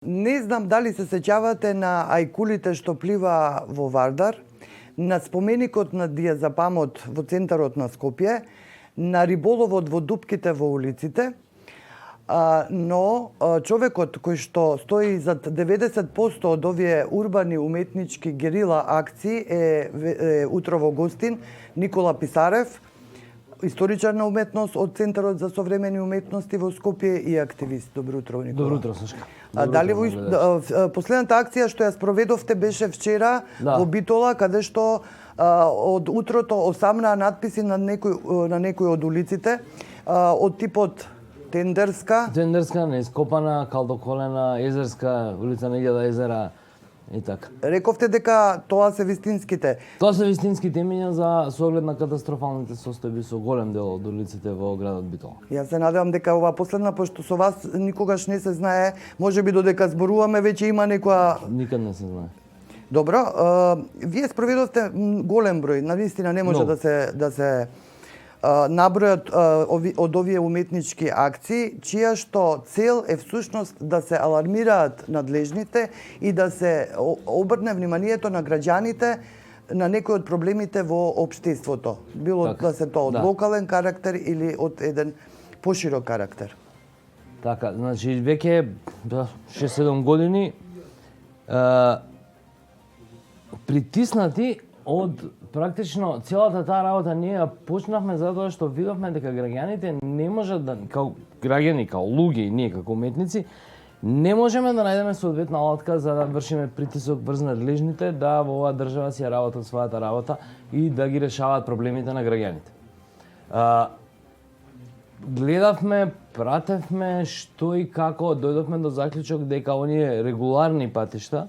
Не знам дали се сеќавате на ајкулите што плива во Вардар, на споменикот на диазапамот во центарот на Скопје, на риболовот во дупките во улиците, но човекот кој што стои зад 90% од овие урбани уметнички герила акции е утрово гостин Никола Писарев, историчар на уметност од Центарот за современи уметности во Скопје и активист. Добро утро, Никола. Добро утро, Сашка. Дали последната акција што ја спроведовте беше вчера во Битола, каде што од утрото осамнаа надписи на некои од улиците од типот Тендерска, Неископана, Калдоколена, Езерска, улица Неѓада езера и така. Рековте дека тоа се вистинските. Тоа се вистинските имиња за со оглед на катастрофалните состојби со голем дел од улиците во градот Битола. Јас се надевам дека оваа последна, пошто со вас никогаш не се знае, можеби додека зборуваме веќе има некоја... Никад не се знае. Добро, вие спроведовте голем број, навистина не може да се набројат од овие уметнички акции, чија што цел е всушност да се алармираат надлежните и да се обрне вниманието на граѓаните на некои од проблемите во општеството. Било да се тоа од локален карактер или од еден поширок карактер. Така, значи веќе 6-7 години притиснати од практично целата таа работа ние ја почнавме затоа што видовме дека граѓаните не можат да, као граѓани, као луѓе и ние како уметници, не можеме да најдеме соодветна алатка за да вршиме притисок врз надлежните да во оваа држава си ја работат својата работа и да ги решаваат проблемите на граѓаните. Гледавме, пратевме што и како, дојдовме до заклучок дека оние регуларни патишта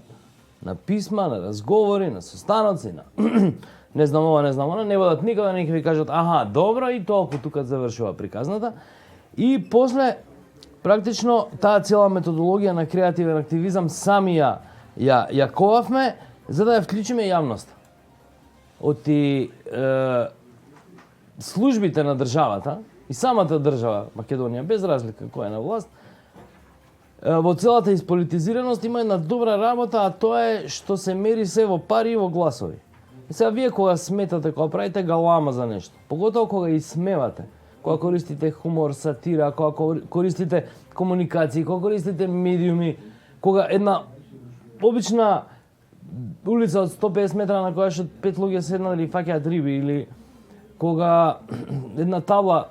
на писма, на разговори, на состаноци, на не знам ова, не знам она, не водат никога, не ќе ви кажат аха, добро и толку тука завршува приказната. И после практично таа цела методологија на креативен активизам сами ја ковавме за да ја вклучиме јавноста. Оти службите на државата и самата држава Македонија без разлика која е на власт, во целата исполитизираност има една добра работа, а тоа е што се мери се во пари и во гласови. И сега вие кога сметате, кога правите галама за нешто, поготово кога исмевате, кога користите хумор, сатира, кога користите комуникации, кога користите медиуми, кога една обична улица од 150 метра на која што 5 луѓе седнали и фаќаат риби, или кога една табла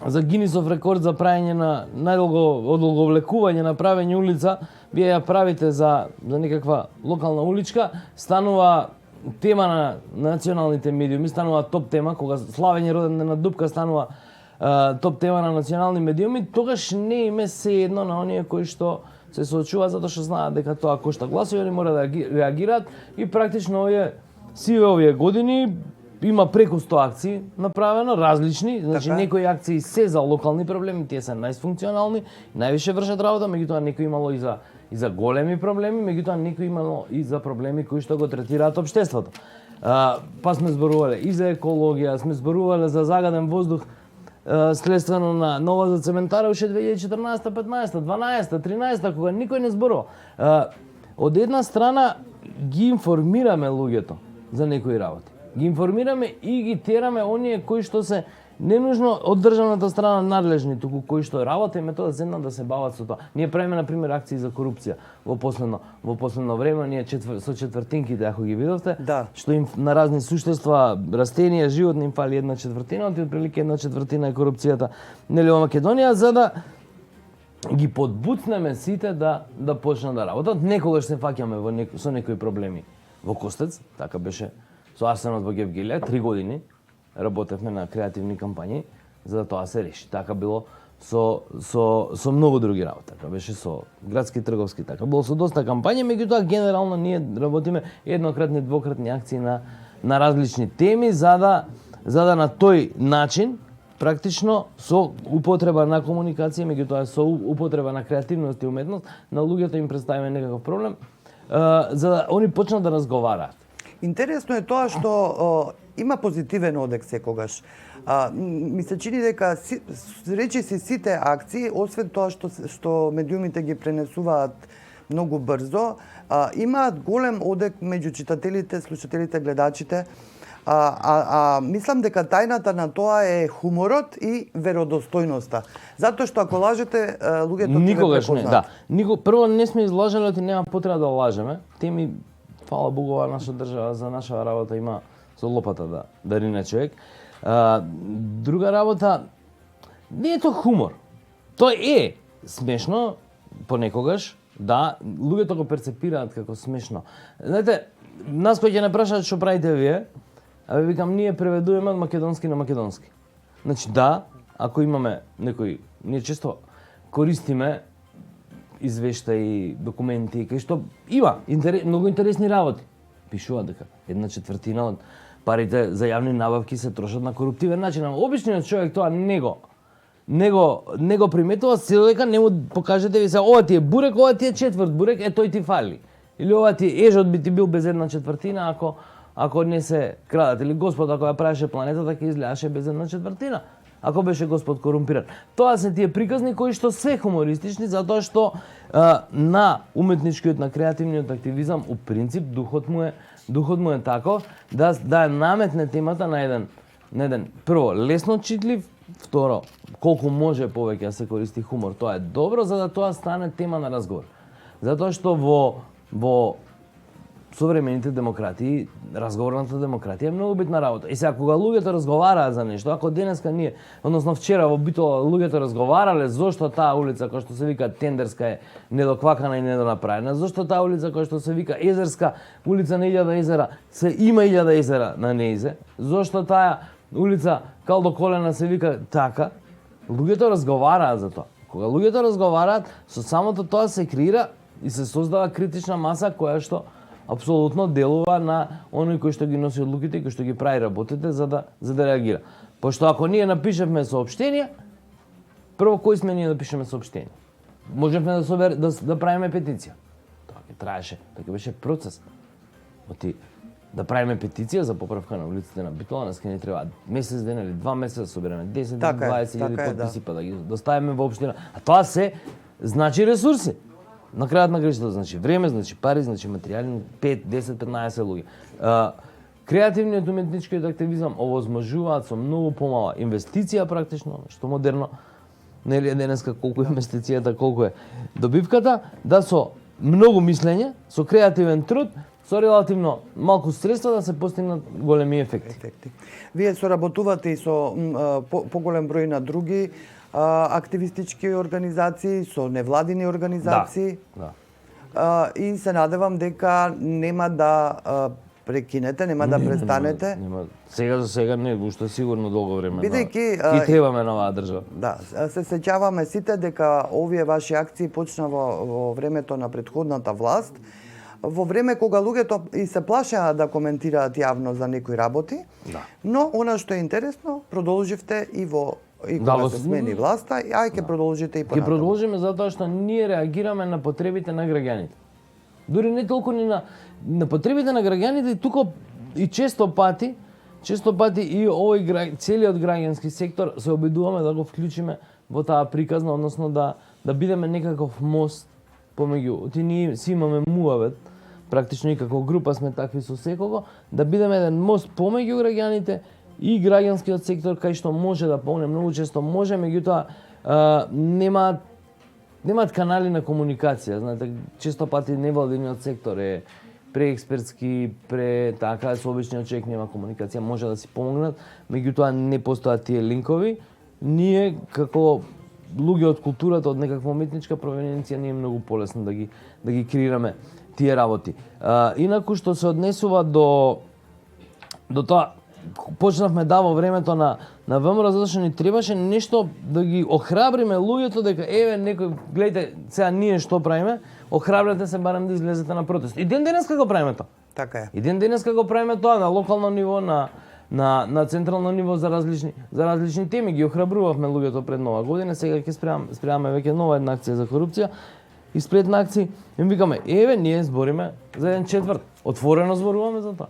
за Гинисов рекорд за правење на најдолго одолговлекување на правење улица, вие ја правите за некаква локална уличка, станува тема на националните медиуми, станува топ тема, кога славење роден ден на Дупка станува топ тема на национални медиуми, тогаш не име се едно на оние кои што се соочуваат затоа што знаат дека тоа кошта гласови, они мора да реагираат и практично овие години има преку 100 акции направено, различни, значи некои акции се за локални проблеми, тие се најфункционални, највише вршат работа, меѓутоа некои имало и за големи проблеми, меѓутоа некои имало и за проблеми кои што го третираат општеството. Па сме зборувале и за екологија, сме зборувале за загаден воздух следствено на новата цементара уште 2014, 15, 12, 13, кога никој не зборува. Од една страна ги информираме луѓето за некои работи. Ги информираме и ги тераме оние кои што се не нужно од државната страна надлежни, туку кои што работа и метода седнат да се бават со тоа. Ние правиме на пример акции за корупција во последно време, ние со четвртинките ако ги видовте, што им на разни суштества, растенија, животни им фали 1/4, од отприлike 1/4 е корупцијата нели во Македонија, за да ги подбуцнеме сите да почнат да работат. Некогаш се фаќаме со некои проблеми во Костец, така беше со Арсенот во Гевгелија, 3 години работевме на креативни кампањи за да тоа се реши. Така било со многу други работи. Така беше со градски трговски, така било со доста кампањи, меѓутоа генерално ние работиме еднократни, двократни акции на различни теми за да на тој начин практично со употреба на комуникација, меѓутоа со употреба на креативност и уметност на луѓето им представиме некаков проблем за да они почнат да разговараат. Интересно е тоа што има позитивен одек секогаш. Ми се чини дека речиси сите акции, освен тоа што медиумите ги пренесуваат многу брзо. Имаат голем одек меѓу читателите, слушателите, гледачите. Мислам дека тајната на тоа е хуморот и веродостојноста. Затоа што ако лажете, луѓето ќе ве Никогаш не, препознаат. да. Прво не сме излажали, оти нема потреба да лажеме. Теми, фала Богу, оваа наша држава за наша работа има со лопата да рине човек. Друга работа, не е тоа хумор. Тоа е смешно понекогаш, да, луѓето го перцепираат како смешно. Знаете, нас кои ќе не прашаат што правите вие, викам, ние преведуваме од македонски на македонски. Значи, да, ако имаме некои, ние често користиме извештаи, документи, кај што има многу интересни работи. Пишува дека 1/4 од парите за јавни набавки се трошат на коруптивен начин. Обичниот човек тоа не го приметува, се додека не му покажете ви се, ова ти е бурек, ова ти е четврт бурек, тој ти фали. Или ова ти ежот би ти бил без 1/4 ако не се крадат. Или Господ ако ја правеше планетата ќе изгледаше без 1/4. Ако беше Господ корумпиран. Тоа се тие приказни кои што се хумористични затоа што на уметничкиот, на креативниот активизам у принцип духот му е таков да ја наметне темата на еден прво лесно читлив, второ колку може повеќе да се користи хумор. Тоа е добро за да тоа стане тема на разговор. Затоа што во современите демократии, разговорната демократија е многу битна работа. И сега кога луѓето разговараат за нешто, ако денеска ние, односно вчера во Битола луѓето разговарале зошто таа улица која што се вика Тендерска е недоквакана и недонаправена, зошто таа улица која што се вика Езерска, улица на 1000 езера, има 1000 езера на неизе, зошто таа улица Калдо Колена се вика така, луѓето разговараат за тоа. Кога луѓето разговараат, со самото тоа се креира и се создава критична маса која што апсолутно делува на оној кој што ги носи одлуките и кој што ги прави работите за да реагира. Пошто ако ние напишевме соопштенија, прво кој сме ние да пишеме соопштенија? Можевме да правиме петиција. Тоа ќе траеше, тоа ќе беше процес. Да правиме петиција за поправка на улиците на Битола, нас ќе ни треба месец ден или 2 месеца да собереме 10 20 илјади потписи па да ги доставиме во општина. А тоа се значи ресурси. На крајот на грешата значи време, значи пари, значи материјали, 5, 10, 15 луѓе. Креативниот уметничкиот активизам овозможуваат со многу помала инвестиција практично, што модерно, нели е денеска колку е инвестицијата, колку е добивката, да со многу мислење, со креативен труд, со релативно малку средства да се постигнат големи ефекти. Вие соработувате и со поголем број на други активистички организации, со невладини организации. Да. И се надевам дека нема да прекинете, нема да престанете. Нема. За сега не, уште сигурно долго време. Бидејќи и требаме на оваа држава. Да, се сеќаваме сите дека овие ваши акции почна во времето на претходната власт, во време кога луѓето и се плашеа да коментираат јавно за некои работи, но она што е интересно, продолживте и кога се смени власта, ќе продолжите и понатаму. Ќе продолжиме затоа што ние реагираме на потребите на граѓаните. Дури не толку ни на потребите на граѓаните, туку и често пати и овој целиот граѓански сектор се обидуваме да го вклучиме во таа приказна, односно да бидеме некаков мост помеѓу. Ние си имаме муавет, практично и како група сме такви со секого, да бидеме еден мост помеѓу граѓаните и граѓанскиот сектор кај што може да помогне, многу често може, меѓутоа немаат канали на комуникација. Знаете, често пати невладиниот сектор е преекспертски, така, со обичниот човек нема комуникација, може да си помогнат, меѓутоа не постојат тие линкови. Ние, како луѓе од културата, од некаква уметничка провиненција, ние е многу полесно да ги креираме тие работи. Инаку што се однесува до тоа, почнавме во времето на ВМРО, затоа што ни требаше нешто да ги охрабриме луѓето дека еве некој, гледате, сега ние што правиме, охрабрете се барем да излезете на протест. И ден денеска го правиме тоа. Така е. И ден денеска го правиме тоа на локално ниво, на централно ниво за различни теми. Ги охрабрувавме луѓето пред Нова година, сега ќе спремаме веќе нова една акција за корупција. И сплетна акција, им викаме, еве, ние збориме за 1/4. Отворено зборуваме за тоа.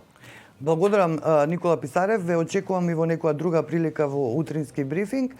Благодарам, Никола Писарев. Ве очекувам и во некоја друга прилика во утрински брифинг.